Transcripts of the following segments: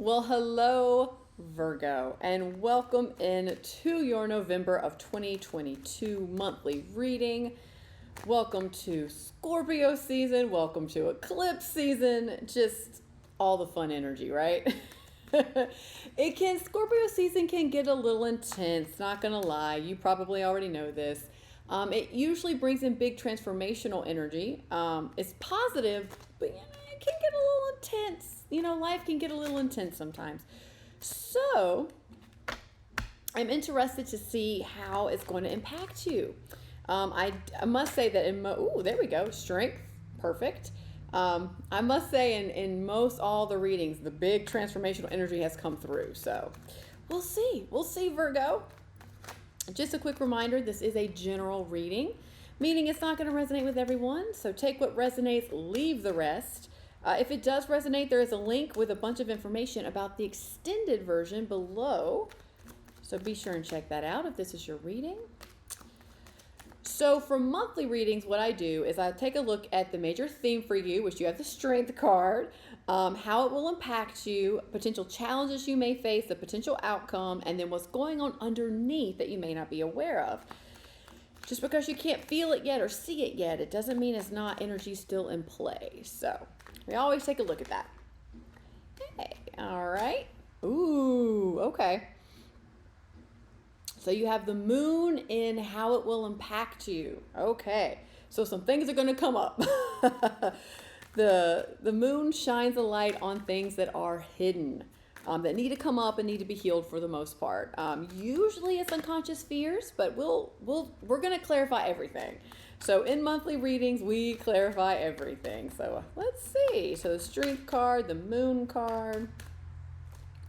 Well, hello, Virgo, and welcome in to your November of 2022 monthly reading. Welcome to Scorpio season. Welcome to eclipse season. Just all the fun energy, right? Scorpio season can get a little intense, not gonna lie. You probably already know this. It usually brings in big transformational energy. It's positive, but it can get a little intense. Life can get a little intense sometimes. So, I'm interested to see how it's going to impact you. I must say that there we go, strength, perfect. I must say in most all the readings, the big transformational energy has come through. So, we'll see, Virgo. Just a quick reminder, this is a general reading, meaning it's not going to resonate with everyone. So take what resonates, leave the rest. If it does resonate, there is a link with a bunch of information about the extended version below. So be sure and check that out if this is your reading. So for monthly readings, what I do is I take a look at the major theme for you, which you have the Strength card, how it will impact you, potential challenges you may face, the potential outcome, and then what's going on underneath that you may not be aware of. Just because you can't feel it yet or see it yet, it doesn't mean it's not energy still in play. So we always take a look at that. Okay, all right. Ooh, okay. So you have the moon in how it will impact you. Okay, so some things are going to come up. The moon shines a light on things that are hidden, that need to come up and need to be healed for the most part. Usually it's unconscious fears, but we're going to clarify everything. So in monthly readings, we clarify everything. So let's see. So the Strength card, the Moon card,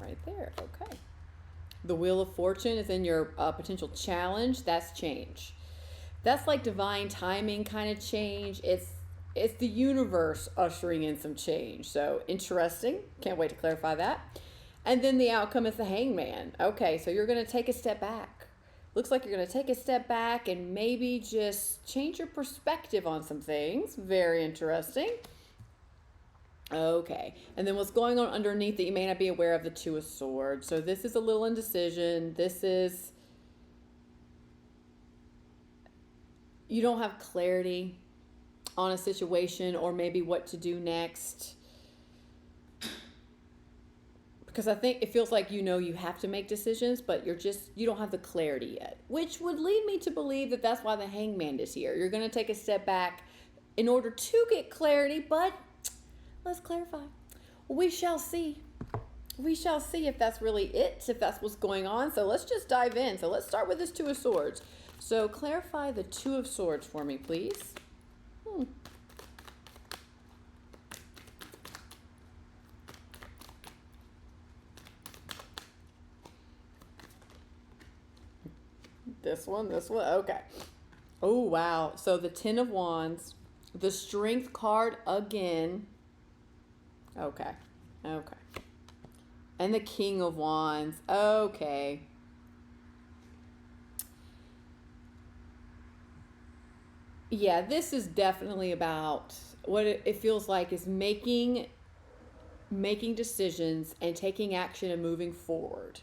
right there. Okay. The Wheel of Fortune is in your potential challenge. That's change. That's like divine timing kind of change. It's the universe ushering in some change. So interesting. Can't wait to clarify that. And then the outcome is the Hangman. Okay, so you're going to take a step back. Looks like you're going to take a step back and maybe just change your perspective on some things. Very interesting. Okay, and then what's going on underneath that you may not be aware of, the Two of Swords. So this is a little indecision. You don't have clarity on a situation or maybe what to do next. Because I think it feels like you have to make decisions, but you don't have the clarity yet. Which would lead me to believe that that's why the Hangman is here. You're going to take a step back in order to get clarity, but let's clarify. We shall see. We shall see if that's really it, if that's what's going on. So let's just dive in. So let's start with this Two of Swords. So clarify the Two of Swords for me, please. This one, okay. Oh, wow. So the Ten of Wands, the Strength card again. Okay. And the King of Wands. Okay. Yeah, this is definitely about what it feels like is making decisions and taking action and moving forward.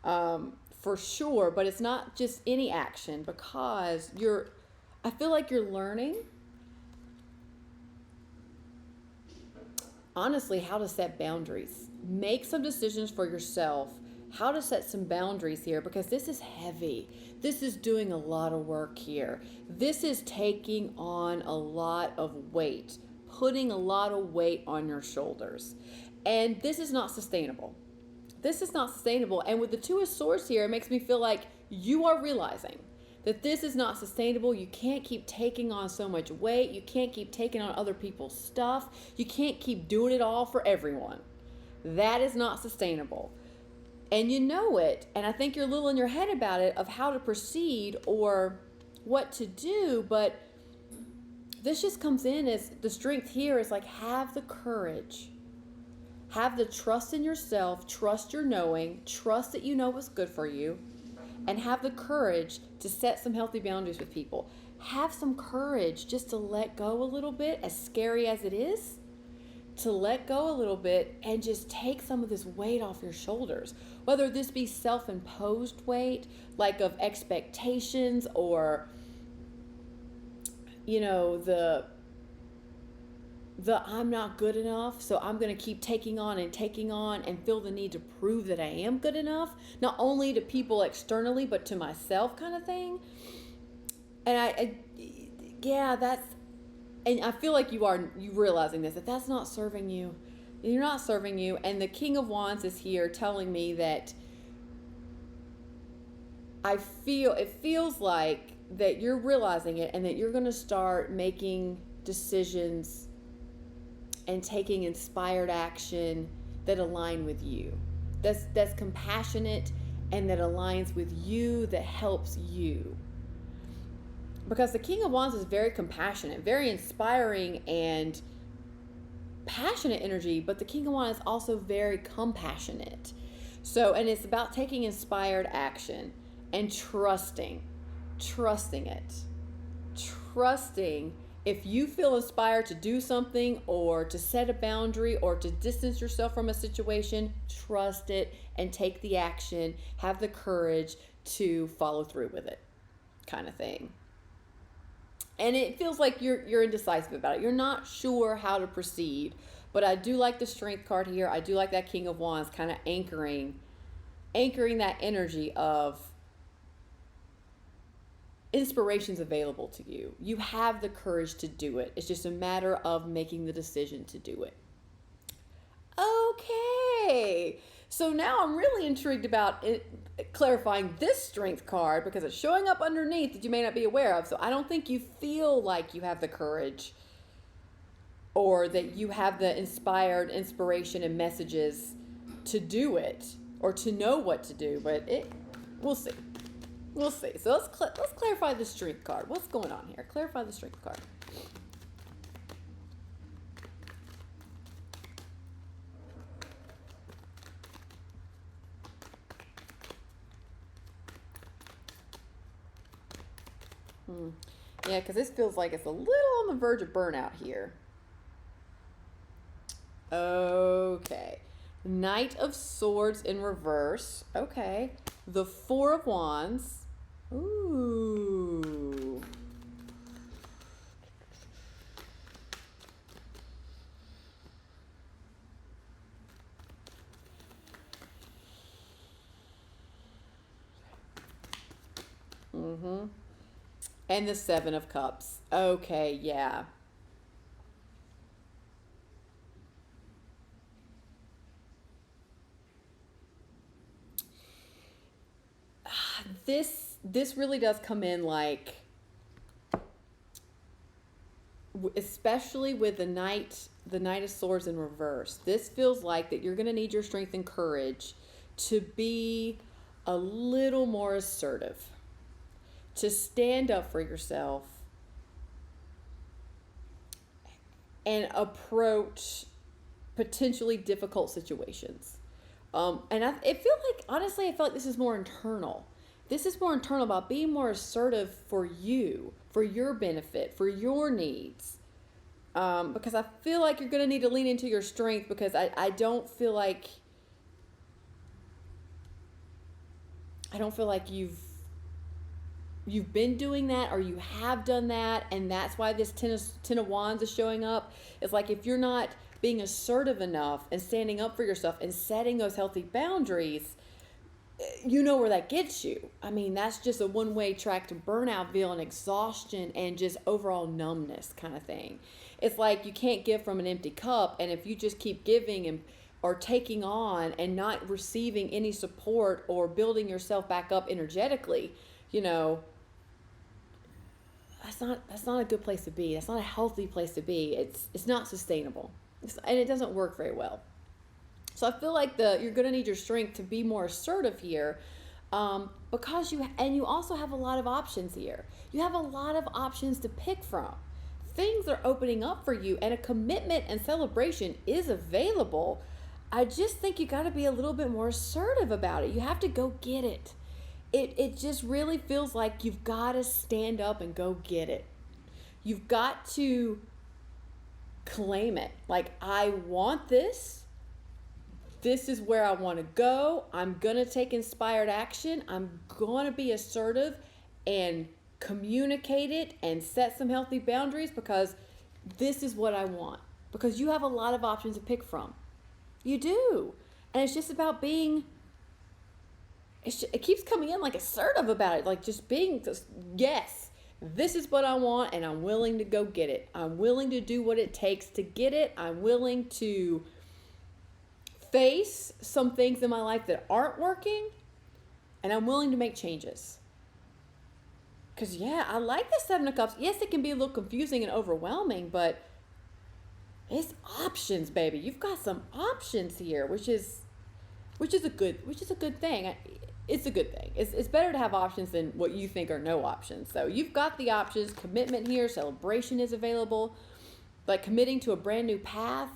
For sure, but it's not just any action, because I feel like you're learning, honestly, how to set boundaries. Make some decisions for yourself, how to set some boundaries here, because this is heavy. This is doing a lot of work here. This is taking on a lot of weight, putting a lot of weight on your shoulders. And this is not sustainable. And with the Two of Swords here, it makes me feel like you are realizing that this is not sustainable. You can't keep taking on so much weight. You can't keep taking on other people's stuff. You can't keep doing it all for everyone. That is not sustainable. And you know it. And I think you're a little in your head about it, of how to proceed or what to do. But this just comes in as the Strength here is like, have the courage. Have the trust in yourself, trust your knowing, trust that you know what's good for you, and have the courage to set some healthy boundaries with people. Have some courage just to let go a little bit, as scary as it is, to let go a little bit and just take some of this weight off your shoulders. Whether this be self-imposed weight, like of expectations, or the I'm not good enough, so I'm going to keep taking on and feel the need to prove that I am good enough, not only to people externally but to myself, kind of thing. And and I feel like you realizing that's not serving you. You're not serving you. And the King of Wands is here telling me that it feels like that you're realizing it, and that you're going to start making decisions and taking inspired action that align with you. That's compassionate and that aligns with you, that helps you. Because the King of Wands is very compassionate, very inspiring and passionate energy, but the King of Wands is also very compassionate. So, and it's about taking inspired action and trusting it. Trusting if you feel inspired to do something, or to set a boundary, or to distance yourself from a situation, trust it and take the action. Have the courage to follow through with it, kind of thing. And it feels like you're indecisive about it. You're not sure how to proceed. But I do like the Strength card here. I do like that King of Wands kind of anchoring that energy of inspiration's available to you. You have the courage to do it. It's just a matter of making the decision to do it. Okay. So now I'm really intrigued about clarifying this Strength card, because it's showing up underneath that you may not be aware of. So I don't think you feel like you have the courage, or that you have the inspiration and messages to do it, or to know what to do. But we'll see. We'll see. So let's clarify the Strength card. What's going on here? Clarify the Strength card. Yeah, because this feels like it's a little on the verge of burnout here. Okay. Knight of Swords in reverse. Okay. The Four of Wands. Ooh. Mm-hmm. And the Seven of Cups. Okay, yeah. This really does come in like, especially with the Knight of Swords in reverse. This feels like that you're going to need your strength and courage to be a little more assertive, to stand up for yourself and approach potentially difficult situations. I feel like this is more internal. This is more internal, about being more assertive for you, for your benefit, for your needs. Because I feel like you're going to need to lean into your strength, because I don't feel like you've been doing that, or you have done that, and that's why this Ten of Wands is showing up. It's like, if you're not being assertive enough and standing up for yourself and setting those healthy boundaries, you know where that gets you. I mean, that's just a one-way track to burnout, feel, and exhaustion, and just overall numbness kind of thing. It's like you can't give from an empty cup, and if you just keep giving or taking on and not receiving any support or building yourself back up energetically, that's not a good place to be. That's not a healthy place to be. It's not sustainable, and it doesn't work very well. So I feel like you're going to need your strength to be more assertive here, because you also have a lot of options here. You have a lot of options to pick from. Things are opening up for you, and a commitment and celebration is available. I just think you got to be a little bit more assertive about it. You have to go get it. It just really feels like you've got to stand up and go get it. You've got to claim it. Like, I want this. This is where I want to go. I'm going to take inspired action. I'm going to be assertive and communicate it and set some healthy boundaries because this is what I want. Because you have a lot of options to pick from. You do. And it's just about being, it keeps coming in like assertive about it. Like just being, yes, this is what I want and I'm willing to go get it. I'm willing to do what it takes to get it. I'm willing to face some things in my life that aren't working, and I'm willing to make changes. Because, yeah, I like the Seven of Cups. Yes, it can be a little confusing and overwhelming, but it's options, baby. You've got some options here, which is a good thing. It's a good thing. It's better to have options than what you think are no options. So you've got the options. Commitment here, celebration is available, but committing to a brand new path,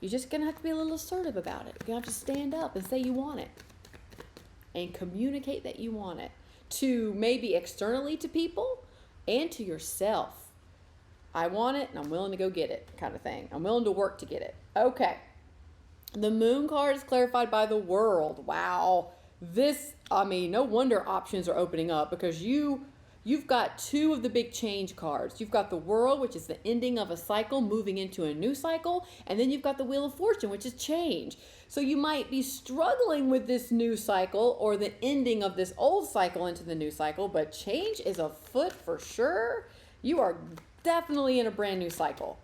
you're just going to have to be a little assertive about it. You're going to have to stand up and say you want it and communicate that you want it to maybe externally to people and to yourself. I want it and I'm willing to go get it kind of thing. I'm willing to work to get it. Okay. The moon card is clarified by the world. Wow. No wonder options are opening up because you've got two of the big change cards. You've got the world, which is the ending of a cycle, moving into a new cycle. And then you've got the wheel of fortune, which is change. So you might be struggling with this new cycle or the ending of this old cycle into the new cycle, but change is afoot for sure. You are definitely in a brand new cycle,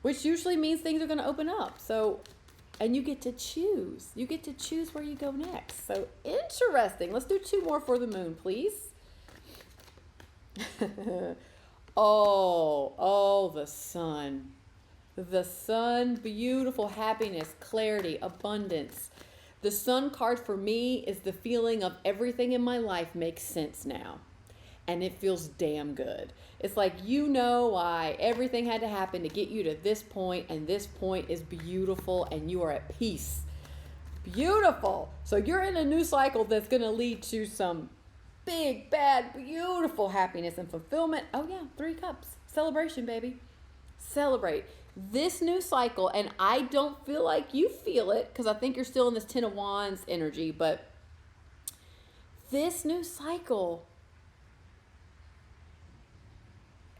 which usually means things are going to open up. And you get to choose. You get to choose where you go next. So interesting. Let's do two more for the moon, please. The sun. The sun, beautiful happiness, clarity, abundance. The sun card for me is the feeling of everything in my life makes sense now. And it feels damn good. It's like you know why everything had to happen to get you to this point, and this point is beautiful, and you are at peace. Beautiful. So you're in a new cycle that's going to lead to some big, bad, beautiful happiness and fulfillment. Oh yeah, 3 cups. Celebration, baby. Celebrate. This new cycle, and I don't feel like you feel it because I think you're still in this 10 of Wands energy, but this new cycle,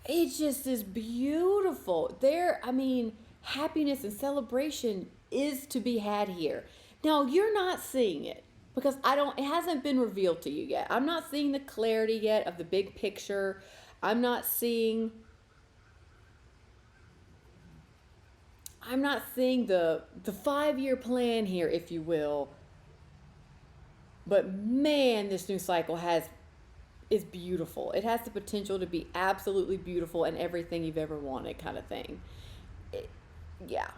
it just is beautiful. Happiness and celebration is to be had here. Now, you're not seeing it because it hasn't been revealed to you yet. I'm not seeing the clarity yet of the big picture. I'm not seeing the 5-year plan here, if you will. But man, this new cycle is beautiful. It has the potential to be absolutely beautiful and everything you've ever wanted kind of thing. Yeah.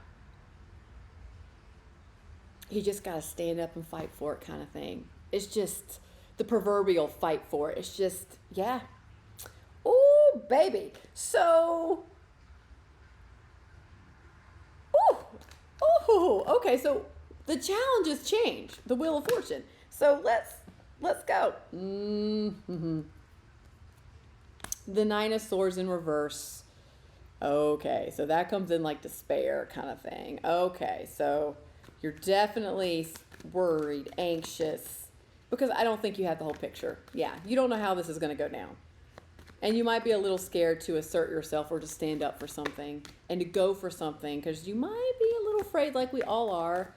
You just got to stand up and fight for it kind of thing. It's just the proverbial fight for it. It's just, yeah. Ooh, baby. So, okay. So the challenges change. The Wheel of Fortune. So let's go. The 9 of Swords in reverse. Okay, so that comes in like despair kind of thing. Okay, so you're definitely worried, anxious, because I don't think you have the whole picture. Yeah, you don't know how this is going to go down. And you might be a little scared to assert yourself or to stand up for something and to go for something because you might be a little afraid, like we all are,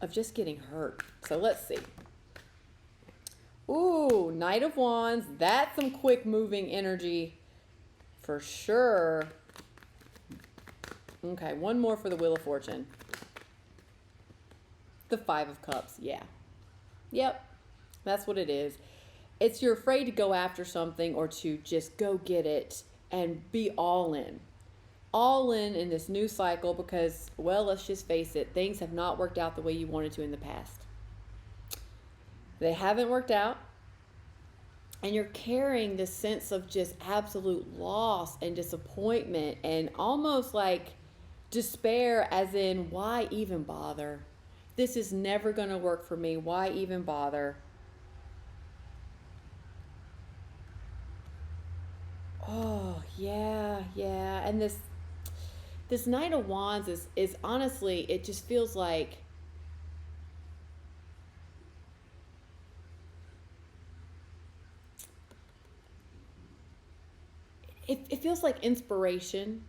of just getting hurt. So let's see. Ooh, Knight of Wands. That's some quick moving energy for sure. Okay, one more for the Wheel of Fortune. The 5 of Cups. Yeah. Yep. That's what it is. It's you're afraid to go after something or to just go get it and be all in. All in this new cycle because, well, let's just face it, things have not worked out the way you wanted to in the past. They haven't worked out. And you're carrying this sense of just absolute loss and disappointment and almost like despair, as in, why even bother? This is never going to work for me. Why even bother? Oh, yeah. And this Knight of Wands is honestly, it just feels like it feels like inspiration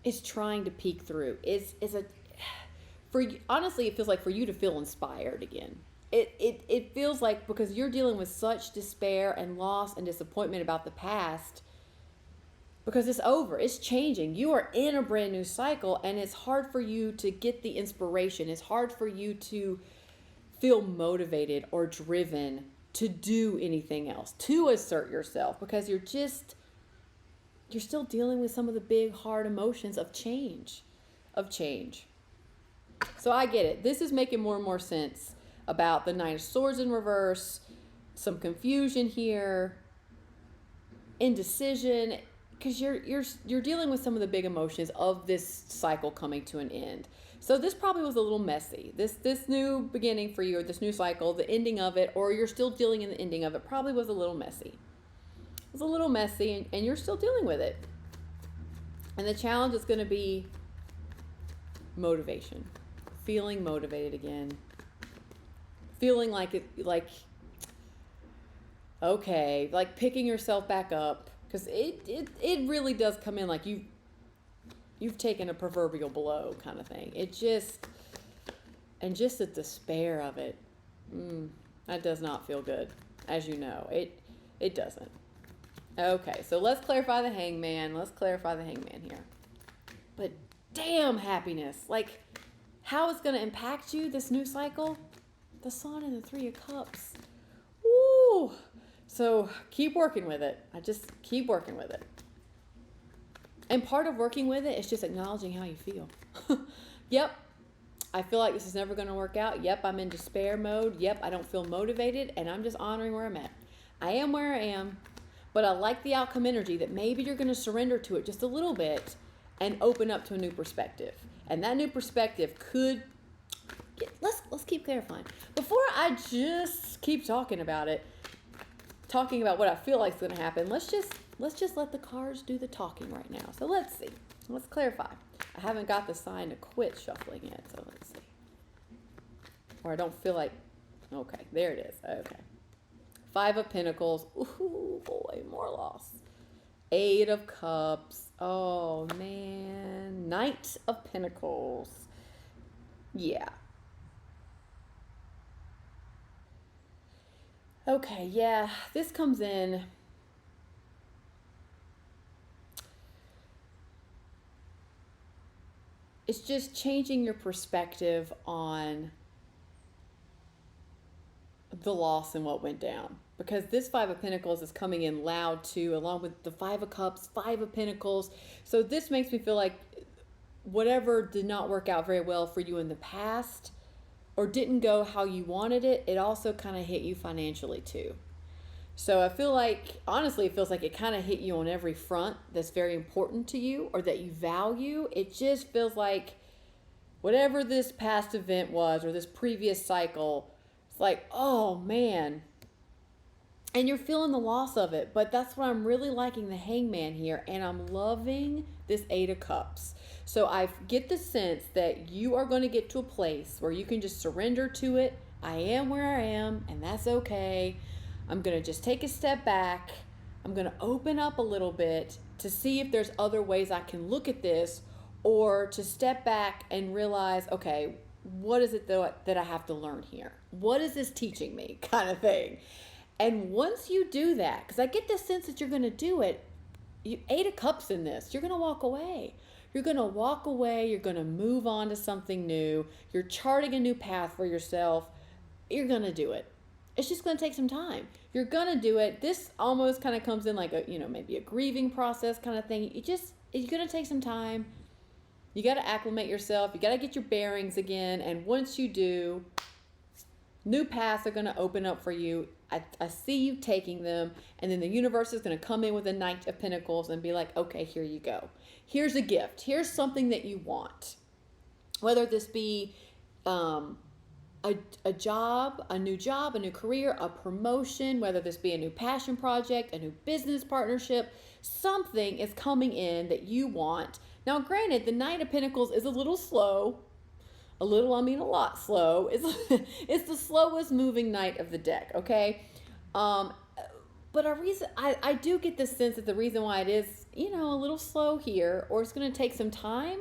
is trying to peek through. Honestly, it feels like for you to feel inspired again. It feels like because you're dealing with such despair and loss and disappointment about the past, because it's over, it's changing. You are in a brand new cycle, and it's hard for you to get the inspiration. It's hard for you to feel motivated or driven to do anything else, to assert yourself, because you're still dealing with some of the big hard emotions of change. So I get it. This is making more and more sense about the Nine of Swords in reverse, some confusion here, indecision, because you're dealing with some of the big emotions of this cycle coming to an end. So this probably was a little messy. This new beginning for you, or this new cycle, the ending of it, or you're still dealing in the ending of it, probably was a little messy. It was a little messy, and you're still dealing with it. And the challenge is going to be motivation. Feeling motivated again. Feeling like okay, like picking yourself back up, because it really does come in like you've taken a proverbial blow kind of thing. And just the despair of it, that does not feel good, as you know. It doesn't. Okay, so let's clarify the Hangman. Here. But damn, happiness. Like, how it's going to impact you, this new cycle? The Sun and the Three of Cups. Woo! So keep working with it. I just keep working with it. And part of working with it is just acknowledging how you feel. Yep, I feel like this is never going to work out. Yep, I'm in despair mode. Yep, I don't feel motivated, and I'm just honoring where I'm at. I am where I am, but I like the outcome energy that maybe you're going to surrender to it just a little bit and open up to a new perspective. And that new perspective could let's keep clarifying. Before I just keep talking about what I feel like is going to happen, let's just let the cards do the talking right now. So let's see. Let's clarify. I haven't got the sign to quit shuffling yet, so let's see. Or I don't feel like, okay, there it is. Okay. Five of Pentacles. Ooh, boy, more loss. Eight of Cups. Oh, man. Knight of Pentacles. Yeah. Okay, yeah, this comes in. It's just changing your perspective on the loss and what went down. Because this Five of Pentacles is coming in loud too, along with the Five of Cups, Five of Pentacles. So this makes me feel like whatever did not work out very well for you in the past, or didn't go how you wanted it, it also kind of hit you financially too. So I feel like, honestly, it feels like it kind of hit you on every front that's very important to you or that you value. It just feels like whatever this past event was or this previous cycle, it's like, oh man. And you're feeling the loss of it. But that's what I'm really liking the Hangman here. And I'm loving this Eight of Cups. So I get the sense that you are going to get to a place where you can just surrender to it. I am where I am, and that's okay. I'm going to just take a step back. I'm going to open up a little bit to see if there's other ways I can look at this, or to step back and realize, okay, what is it that I have to learn here? What is this teaching me, kind of thing? And once you do that, because I get the sense that you're going to do it, Eight of Cups in this, you're going to walk away. You're going to walk away. You're going to move on to something new. You're charting a new path for yourself. You're going to do it. It's just going to take some time. You're going to do it. This almost kind of comes in like a, maybe a grieving process kind of thing. It's going to take some time. You got to acclimate yourself. You got to get your bearings again. And once you do, new paths are going to open up for you. I see you taking them. And then the universe is going to come in with a Knight of Pentacles and be like, okay, here you go. Here's a gift. Here's something that you want. Whether this be a job, a new career, a promotion, whether this be a new passion project, a new business partnership, something is coming in that you want. Now, granted, the Knight of Pentacles is a little slow. A lot slow. It's the slowest moving knight of the deck, okay? But I do get the sense that the reason why it is, a little slow here, or it's going to take some time,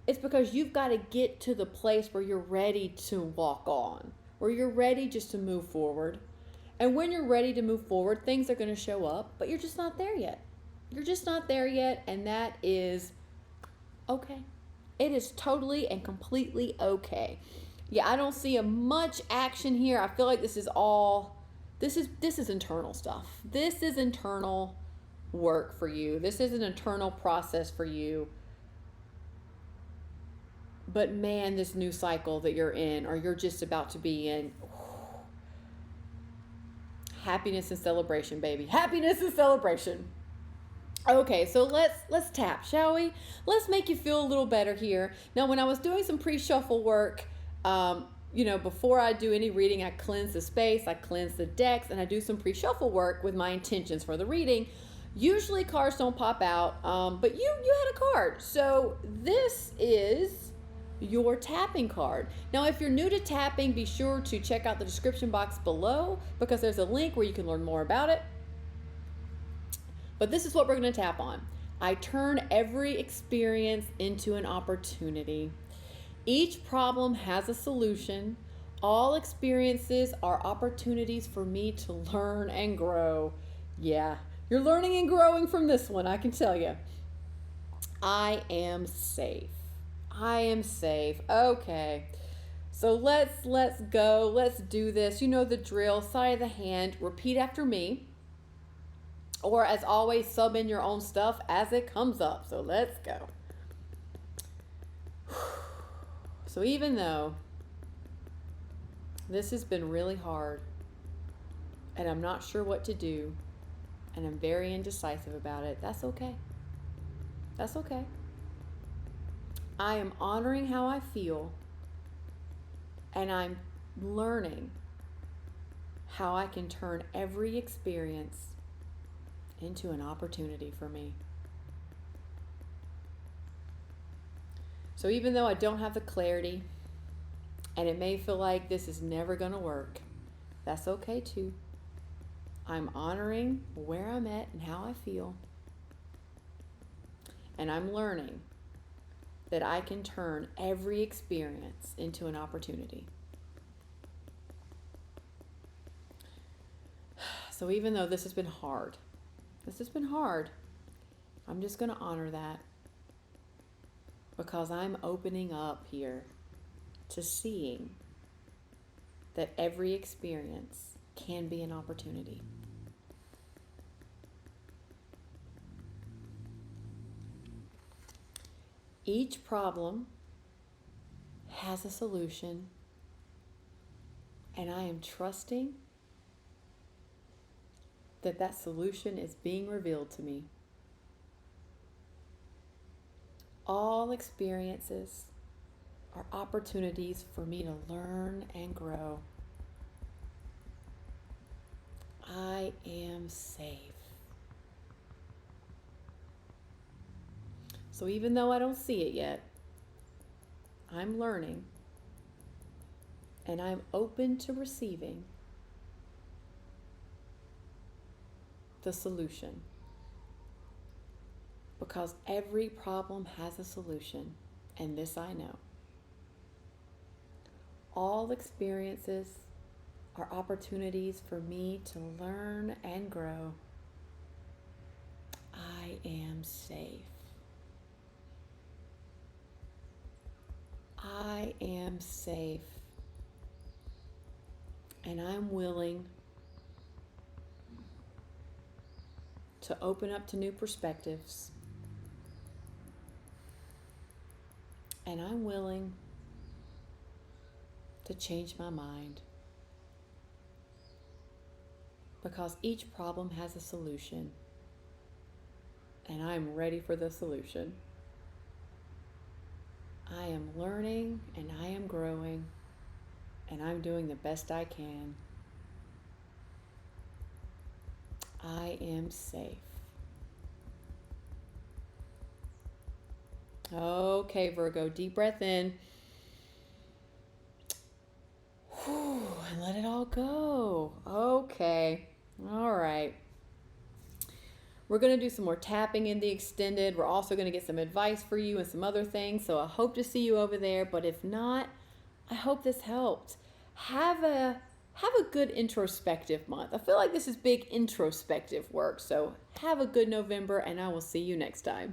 it's because you've got to get to the place where you're ready to walk on, where you're ready just to move forward. And when you're ready to move forward, things are going to show up, but you're just not there yet. You're just not there yet, and that is okay. It is totally and completely okay. Yeah, I don't see much action here. I feel like this is internal stuff. This is internal work for you. This is an internal process for you. But man, this new cycle that you're in, or you're just about to be in, happiness and celebration, baby. Happiness and celebration. Okay, so let's tap, shall we? Let's make you feel a little better here. Now, when I was doing some pre-shuffle work, before I do any reading, I cleanse the space, I cleanse the decks, and I do some pre-shuffle work with my intentions for the reading. Usually cards don't pop out, but you had a card. So this is your tapping card. Now, if you're new to tapping, be sure to check out the description box below because there's a link where you can learn more about it. But this is what we're going to tap on. I turn every experience into an opportunity. Each problem has a solution. All experiences are opportunities for me to learn and grow. Yeah, you're learning and growing from this one, I can tell you. I am safe. I am safe. Okay. So let's go. Let's do this. You know the drill. Side of the hand. Repeat after me. Or as always, sub in your own stuff as it comes up. So let's go. So even though this has been really hard and I'm not sure what to do and I'm very indecisive about it, that's okay. That's okay. I am honoring how I feel and I'm learning how I can turn every experience into an opportunity for me. So even though I don't have the clarity and it may feel like this is never going to work, that's okay too. I'm honoring where I'm at and how I feel. And I'm learning that I can turn every experience into an opportunity. So even though this has been hard, I'm just going to honor that because I'm opening up here to seeing that every experience can be an opportunity. Each problem has a solution, and I am trusting that solution is being revealed to me. All experiences are opportunities for me to learn and grow. I am safe. So even though I don't see it yet, I'm learning and I'm open to receiving the solution. Because every problem has a solution, and this I know. All experiences are opportunities for me to learn and grow. I am safe. I am safe. And I'm willing to open up to new perspectives. And I'm willing to change my mind. Because each problem has a solution. And I'm ready for the solution. I am learning and I am growing. and I'm doing the best I can. I am safe. Okay, Virgo, deep breath in. Whew, and let it all go. Okay. All right. We're going to do some more tapping in the extended. We're also going to get some advice for you and some other things. So I hope to see you over there. But if not, I hope this helped. Have a good introspective month. I feel like this is big introspective work. So have a good November, and I will see you next time.